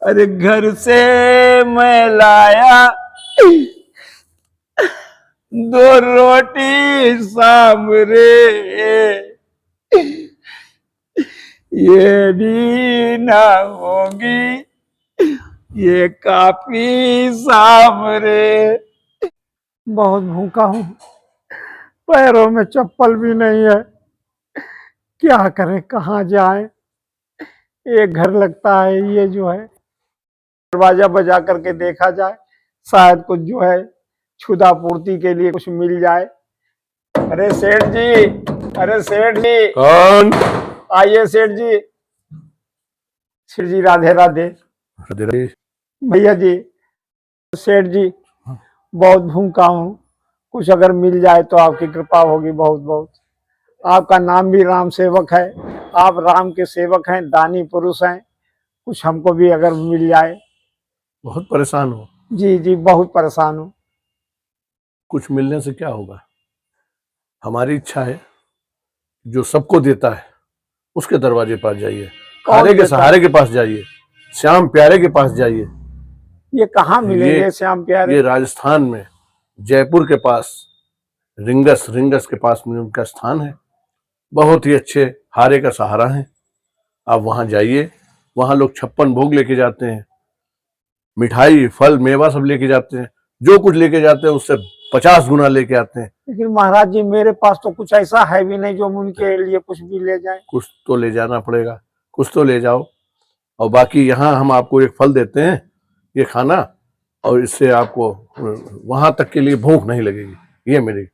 अरे घर से मैं लाया 2 रोटी सामरे, ये भी ना होगी ये काफी सामरे। बहुत भूखा हूँ, पैरों में चप्पल भी नहीं है, क्या करें कहाँ जाए। एक घर लगता है ये जो है, दरवाजा बजा करके देखा जाए, शायद कुछ जो है क्षुधा पूर्ति के लिए कुछ मिल जाए। अरे सेठ जी, अरे सेठ जी। कौन? आइए सेठ जी। सेठ जी राधे राधे। भैया जी, सेठ जी बहुत भूखा हूँ, कुछ अगर मिल जाए तो आपकी कृपा होगी बहुत बहुत। आपका नाम भी राम सेवक है, आप राम के सेवक हैं, दानी पुरुष हैं, कुछ हमको भी अगर मिल जाए। बहुत परेशान हो? जी जी बहुत परेशान हूँ। कुछ मिलने से क्या होगा? हमारी इच्छा है जो सबको देता है उसके दरवाजे पास जाइए, हारे के सहारे के पास जाइए, श्याम प्यारे के पास जाइए। ये कहाँ मिलेंगे श्याम प्यारे? ये राजस्थान में जयपुर के पास रिंगस के पास में उनका स्थान है। बहुत ही अच्छे हारे का सहारा है। आप वहां जाइए, वहां लोग 56 भोग लेके जाते हैं, मिठाई फल मेवा सब लेके जाते हैं, जो कुछ लेके जाते हैं उससे 50 गुना लेके आते हैं। लेकिन महाराज जी मेरे पास तो कुछ ऐसा है भी नहीं जो उनके लिए कुछ भी ले जाए। कुछ तो ले जाना पड़ेगा, कुछ तो ले जाओ। और बाकी यहाँ हम आपको एक फल देते हैं, ये खाना, और इससे आपको वहां तक के लिए भूख नहीं लगेगी। ये मेरी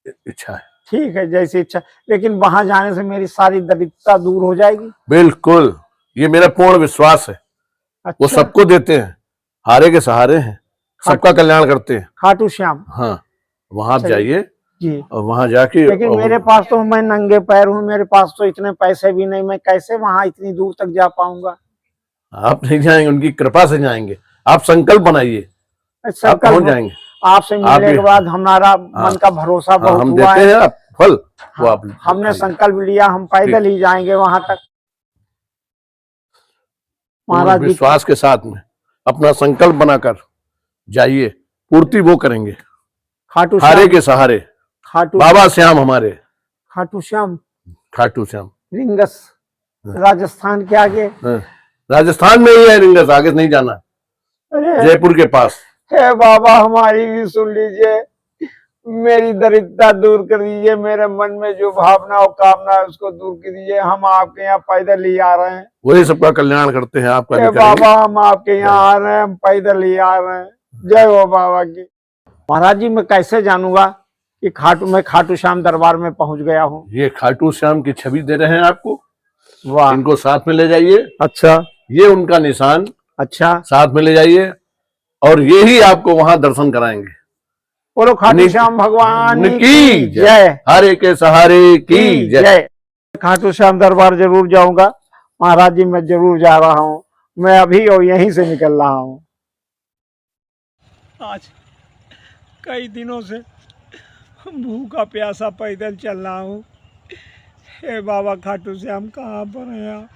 इच्छा है। ठीक है जैसी इच्छा, लेकिन वहां जाने से मेरी सारी दरिद्रता दूर हो जाएगी। बिल्कुल, ये मेरा पूर्ण विश्वास है। अच्छा। वो सबको देते हैं, हारे के सहारे हैं, सबका कल्याण करते हैं। खाटू श्याम। हाँ, वहां आप जाइए जी। और वहां जाके। लेकिन मेरे पास तो, मैं नंगे पैर हूँ, मेरे पास तो इतने पैसे भी नहीं, मैं कैसे वहां इतनी दूर तक जा पाऊंगा? आप नहीं जाएंगे, उनकी कृपा से जाएंगे। आप संकल्प बनाइए, आप पहुंच जाएंगे। आपसे मिलने के बाद हमारा मन का भरोसा बहुत हम हुआ देते है। हैं आप फल, वो आप हमने संकल्प लिया, हम पैदल ही जाएंगे वहां तक। महाराज विश्वास के साथ में अपना संकल्प बनाकर जाइए, पूर्ति वो करेंगे। खाटू हारे के सहारे, खाटू बाबा श्याम हमारे। खाटू श्याम, खाटू श्याम रिंगस, राजस्थान के आगे। राजस्थान में ही है रिंगस, आगे नहीं जाना, जयपुर के पास। हे बाबा हमारी भी सुन लीजिए, मेरी दरिद्रता दूर कर दीजिए, मेरे मन में जो भावना और कामना है उसको दूर कर दीजिए। हम आपके यहाँ पैदल ही आ रहे हैं, वही सबका कल्याण करते हैं। आपका हे बाबा हम आपके यहाँ आ रहे हैं, हम पैदल ही आ रहे हैं। जय हो बाबा की। महाराज जी मैं कैसे जानूंगा कि मैं खाटू श्याम दरबार में पहुंच गया हूँ? ये खाटू श्याम की छवि दे रहे हैं आपको। वाह। इनको साथ में ले जाइए। अच्छा। ये उनका निशान। अच्छा। साथ में ले जाइए और ये ही आपको वहां दर्शन कराएंगे। बोलो खाटू श्याम भगवान की जय, हारे के सहारे की जय। खाटू श्याम दरबार जरूर जाऊंगा महाराज जी, मैं जरूर जा रहा हूँ, मैं अभी और यहीं से निकल रहा हूँ। आज कई दिनों से भूखा प्यासा पैदल चल रहा हूँ। हे बाबा खाटू श्याम कहाँ पर है आप?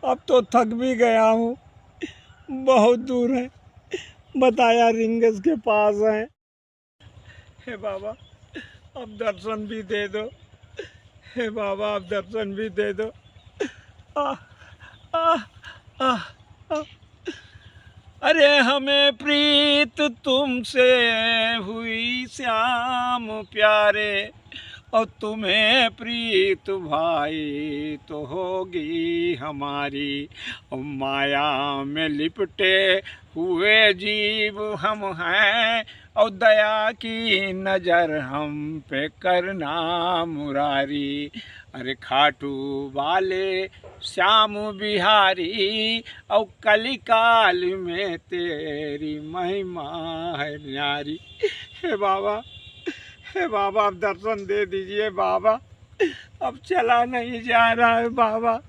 अब तो थक भी गया हूँ, बहुत दूर है, बताया रिंगस के पास है। हे बाबा अब दर्शन भी दे दो, हे बाबा अब दर्शन भी दे दो। आ, आ, आ, आ। अरे हमें प्रीत तुमसे हुई श्याम प्यारे, और तुम्हें प्रीत भाई तो होगी हमारी। और माया में लिपटे हुए जीव हम हैं, और दया की नजर हम पे करना मुरारी। अरे खाटू वाले श्याम बिहारी, और कलिकाल में तेरी महिमा है न्यारी। हे बाबा, हे बाबा अब दर्शन दे दीजिए बाबा, अब चला नहीं जा रहा है बाबा,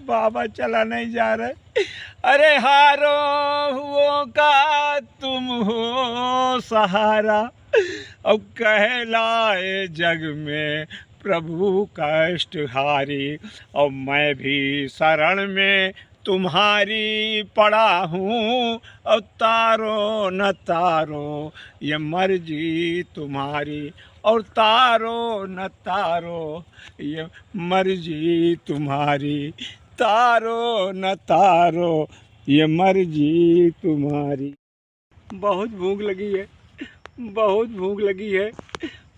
बाबा चला नहीं जा रहा है। अरे हारो हुओं का तुम हो सहारा, अब कहलाए जग में प्रभु कष्टहारी। और मैं भी शरण में तुम्हारी पड़ा हूँ, और तारो न तारो ये मर्जी तुम्हारी, और तारो न तारो ये मर्जी तुम्हारी, तारो न तारो ये मर्जी तुम्हारी। बहुत भूख लगी है, बहुत भूख लगी है।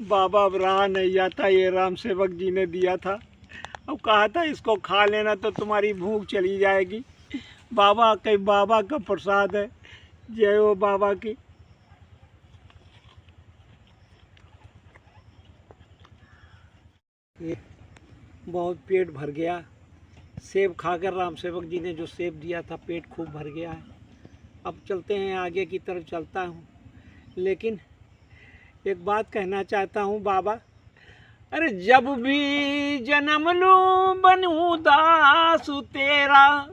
बाबा अब रहा नहीं जाता, ये राम सेवक जी ने दिया था, अब कहा था इसको खा लेना तो तुम्हारी भूख चली जाएगी। बाबा का प्रसाद है। जय हो बाबा की। बहुत पेट भर गया, सेब खाकर राम सेवक जी ने जो सेब दिया था, पेट खूब भर गया है। अब चलते हैं, आगे की तरफ चलता हूँ, लेकिन एक बात कहना चाहता हूँ बाबा। अरे जब भी जन्म लूं बनूं दास तेरा,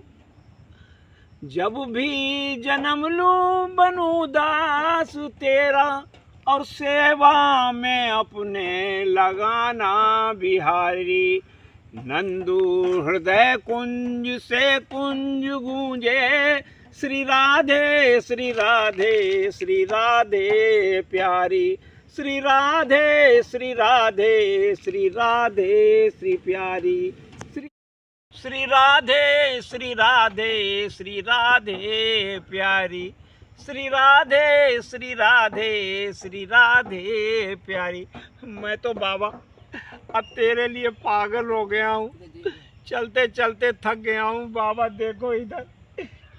जब भी जन्म लूं बनूं दास तेरा, और सेवा में अपने लगाना बिहारी। नंदू हृदय कुंज से कुंज गूंजे, श्री राधे श्री राधे श्री राधे प्यारी, श्री राधे श्री राधे श्री राधे श्री प्यारी, श्री राधे श्री राधे श्री राधे प्यारी, श्री राधे श्री राधे श्री राधे प्यारी। मैं तो बाबा अब तेरे लिए पागल हो गया हूँ, चलते चलते थक गया हूँ। बाबा देखो इधर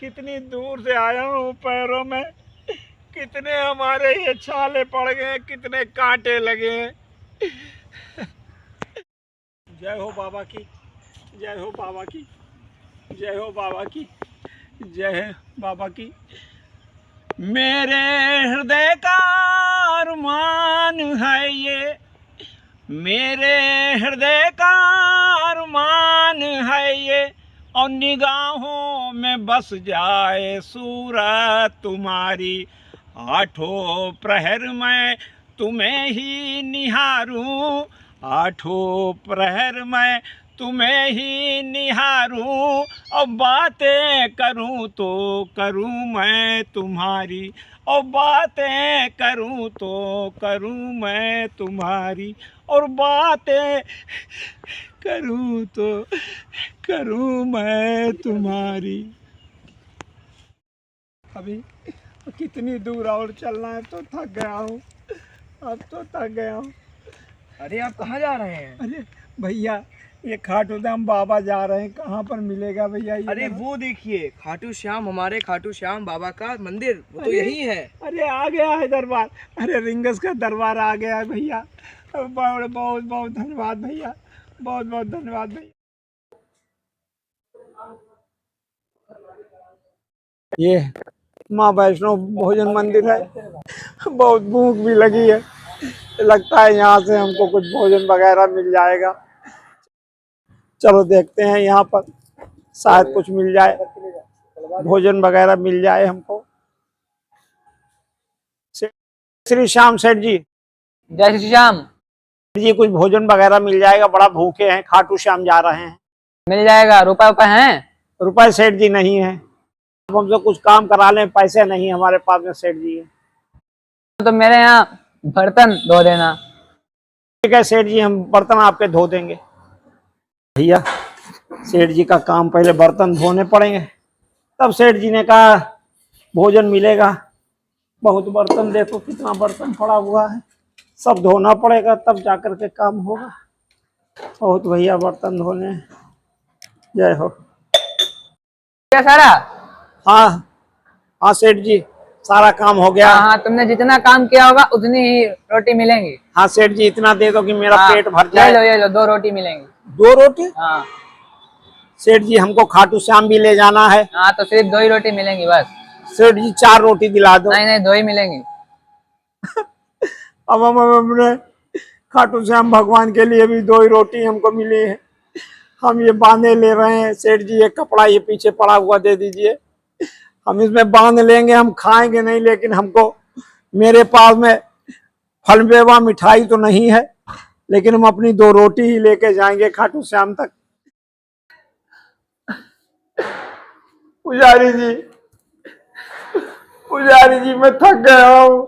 कितनी दूर से आया हूँ, पैरों में कितने हमारे ये छाले पड़ गए, कितने कांटे लगे हैं। जय हो बाबा की, जय हो बाबा की, जय हो बाबा की, जय है बाबा की। मेरे हृदय का अरमान है ये, मेरे हृदय का अरमान है ये, और निगाहों में बस जाए सूरत तुम्हारी। आठों प्रहर मैं तुम्हें ही निहारूं, आठों प्रहर मैं तुम्हें ही निहारूं, और बातें करूं तो करूं मैं तुम्हारी, और बातें करूं तो करूं मैं तुम्हारी, और बातें करूं तो करूं मैं तुम्हारी। अभी कितनी दूर और चलना है, तो थक गया हूँ, अब तो थक गया हूँ। अरे आप कहाँ जा रहे हैं? अरे भैया ये खाटू धाम बाबा जा रहे हैं, कहाँ पर मिलेगा भैया ये? अरे वो देखिए खाटू श्याम, हमारे खाटू श्याम बाबा का मंदिर, वो तो अरे, यही है। अरे आ गया है दरबार, अरे रिंगस का दरबार आ गया है भैया। बहुत बहुत बहुत धन्यवाद भैया, बहुत बहुत धन्यवाद भैया। ये माँ वैष्णो भोजन मंदिर है, बहुत भूख भी लगी है, लगता है यहाँ से हमको कुछ भोजन वगैरह मिल जाएगा। चलो देखते हैं, यहाँ पर शायद कुछ मिल जाए, भोजन वगैरह मिल जाए हमको। श्री श्याम सेठ जी, जय श्री श्याम। जी कुछ भोजन वगैरह मिल जाएगा, बड़ा भूखे हैं, खाटू श्याम जा रहे हैं। मिल जाएगा। रुपए हैं? रुपए सेठ जी नहीं है, अब हमसे कुछ काम करा लें, पैसे नहीं हमारे पास में सेठ जी है। तो मेरे यहाँ बर्तन धो देना। ठीक है सेठ जी, हम बर्तन आपके धो देंगे। भैया सेठ जी का काम पहले बर्तन धोने पड़ेंगे, तब सेठ जी ने कहा भोजन मिलेगा। बहुत बर्तन, देखो कितना बर्तन पड़ा हुआ है, सब धोना पड़ेगा तब जाकर के काम होगा। बहुत भैया बर्तन धोने। जय हो। क्या सारा? हाँ हाँ सेठ जी, सारा काम हो गया। हाँ, तुमने जितना काम किया होगा उतनी ही रोटी मिलेंगी। हाँ सेठ जी, इतना दे दो कि मेरा पेट भर ये जाए। लो ये लो, 2 रोटी मिलेंगी। 2 रोटी? हाँ सेठ जी हमको खाटू श्याम भी ले जाना है। हाँ, तो सिर्फ 2 ही रोटी मिलेंगी बस। सेठ जी 4 रोटी दिला दो। नहीं 2 ही मिलेंगी। अब हम अपने खाटू श्याम भगवान के लिए भी 2 ही रोटी हमको मिली है, हम ये बांधे ले रहे हैं। सेठ जी ये कपड़ा ये पीछे पड़ा हुआ दे दीजिए, हम इसमें बांध लेंगे, हम खाएंगे नहीं, लेकिन हमको, मेरे पास में फल मेवा मिठाई तो नहीं है, लेकिन हम अपनी 2 रोटी ही लेके जाएंगे खाटू श्याम तक। पुजारी जी, पुजारी जी मैं थक गया हूँ।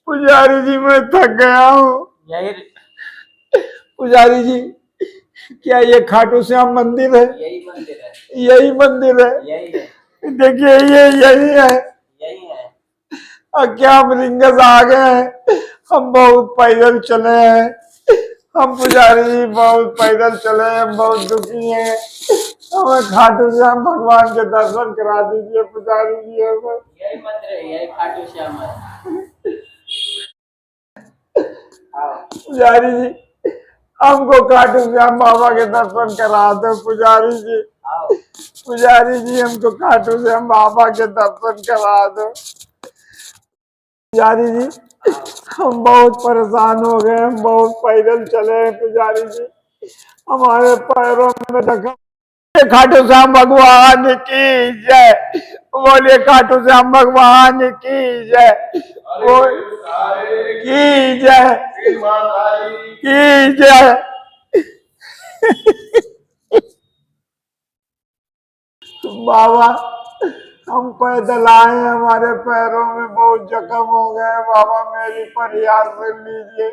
पुजारी जी मैं थक गया हूँ। पुजारी जी, क्या ये खाटू श्याम मंदिर है? यही मंदिर है, यही मंदिर है। यही है, देखिए ये यही है। यही है। और क्या हम रिंगस आ गए हैं, हम बहुत पैदल चले हैं। हम पुजारी जी बहुत पैदल चले हैं, हम बहुत दुखी हैं। हमें खाटू श्याम भगवान के दर्शन करा दीजिए पुजारी जी। हमें यही मंदिर है, यही खाटू श्याम है। पुजारी जी, हमको खाटू श्याम बाबा के दर्शन करा दो पुजारी जी। आओ। पुजारी जी हमको खाटू श्याम बाबा के दर्शन करा दो पुजारी जी। हम बहुत परेशान हो गए, हम बहुत पैदल चले हैं पुजारी जी। हमारे पैरों में जख्म। खाटू श्याम भगवान की जय। बोलिए खाटू श्याम भगवान की जय। की जय, की जय। बाबा हम पैदल आए, हमारे पैरों में बहुत जख्म हो गए। बाबा मेरी फरियाद सुन लीजिए।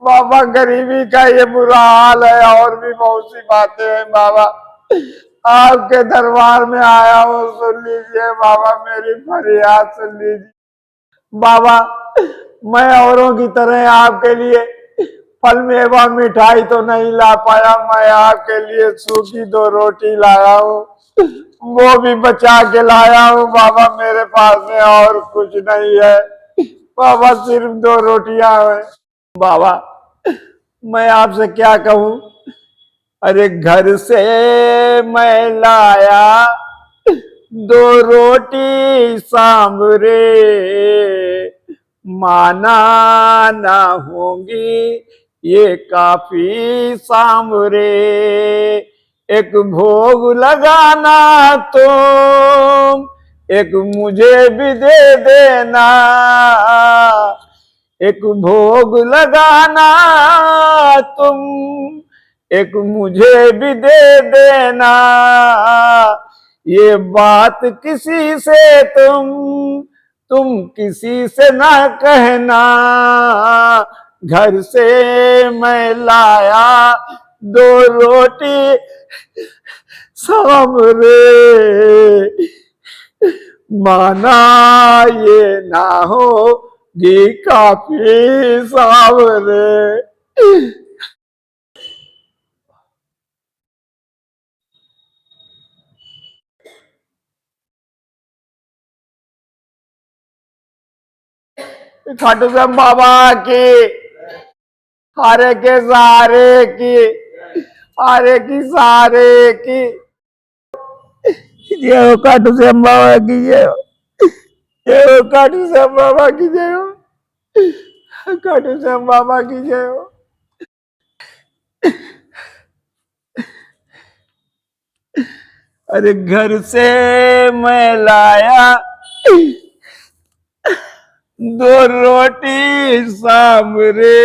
बाबा गरीबी का ये बुरा हाल है, और भी बहुत सी बातें हैं। बाबा आपके दरबार में आया हूँ, सुन लीजिए बाबा, मेरी फरियाद सुन लीजिए। बाबा मैं औरों की तरह आपके लिए फल मेवा मिठाई तो नहीं ला पाया, मैं आपके लिए सूखी 2 रोटी लाया हूँ, वो भी बचा के लाया हूँ। बाबा मेरे पास में और कुछ नहीं है बाबा, सिर्फ 2 रोटियां हैं। बाबा मैं आपसे क्या कहूँ, अरे घर से मैं लाया 2 रोटी सांभरे, माना ना होंगी ये काफी सांभरे। एक भोग लगाना तुम, एक मुझे भी दे देना। एक भोग लगाना तुम, एक मुझे भी दे देना। ये बात किसी से तुम किसी से ना कहना। घर से मैं लाया 2 रोटी सांभरे, माना ये ना होगी काफी सांभरे। खाटू श्याम बाबा की, हारे के सहारे की, हारे की सहारे की जय हो। खाटू श्याम बाबा की जय हो। जय हो खाटू श्याम बाबा की जय हो। खाटू श्याम बाबा की जय हो। अरे घर से मैं लाया 2 रोटी सांभरे,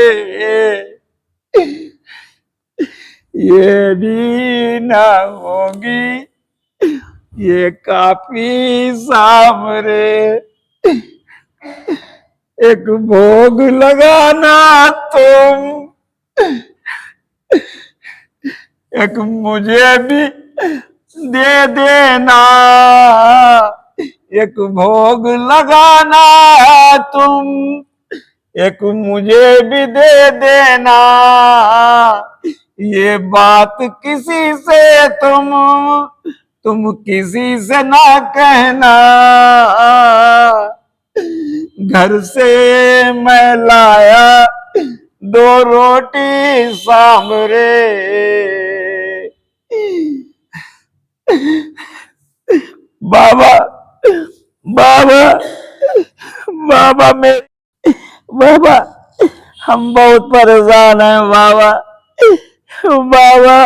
ये भी ना होगी ये काफी सांभरे। एक भोग लगाना तुम, एक मुझे भी दे देना। एक भोग लगाना तुम, एक मुझे भी दे देना। ये बात किसी से तुम किसी से ना कहना। घर से मैं लाया 2 रोटी सांभरे, बाबा बाबा बाबा में बाबा हम बहुत परेशान हैं बाबा। बाबा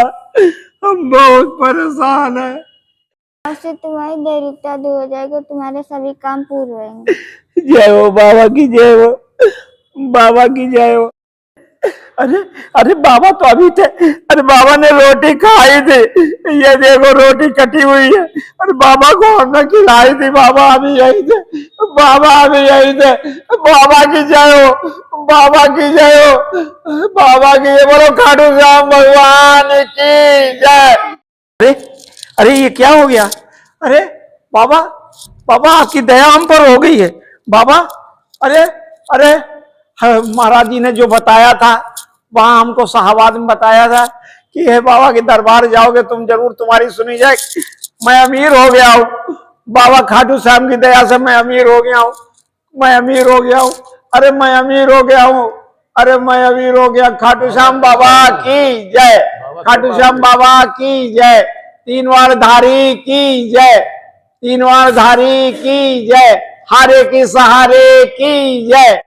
हम बहुत परेशान हैं। आज से तुम्हारी दैरिकता दूर हो जाएगी, तुम्हारे सभी काम पूरे होंगे। जय हो बाबा की जय हो। बाबा की जय हो। अरे अरे बाबा तो अभी थे। अरे बाबा ने रोटी खाई थी, ये देखो रोटी कटी हुई है। अरे बाबा को हमने खिलाई थी, बाबा अभी यही थे, बाबा अभी यही थे। बाबा की जय हो, बाबा की जय हो, बाबा की जय। बोलो खाटू श्याम भगवान की जय। अरे अरे ये क्या हो गया? अरे बाबा, बाबा आपकी दया हम पर हो गई है बाबा। अरे अरे महाराज जी ने जो बताया था वहां हमको शाहबाद में बताया था कि हे बाबा के दरबार जाओगे तुम जरूर तुम्हारी सुनी जाए। मैं अमीर हो गया हूँ बाबा खाटू श्याम की दया से, मैं अमीर हो गया हूँ, मैं अमीर हो गया हूँ। अरे मैं अमीर हो गया हूँ, अरे मैं अमीर हो गया। खाटू श्याम बाबा की जय, खाटू श्याम बाबा की जय, तीन वार धारी की जय, तीन वार धारी की जय, हारे की सहारे की जय।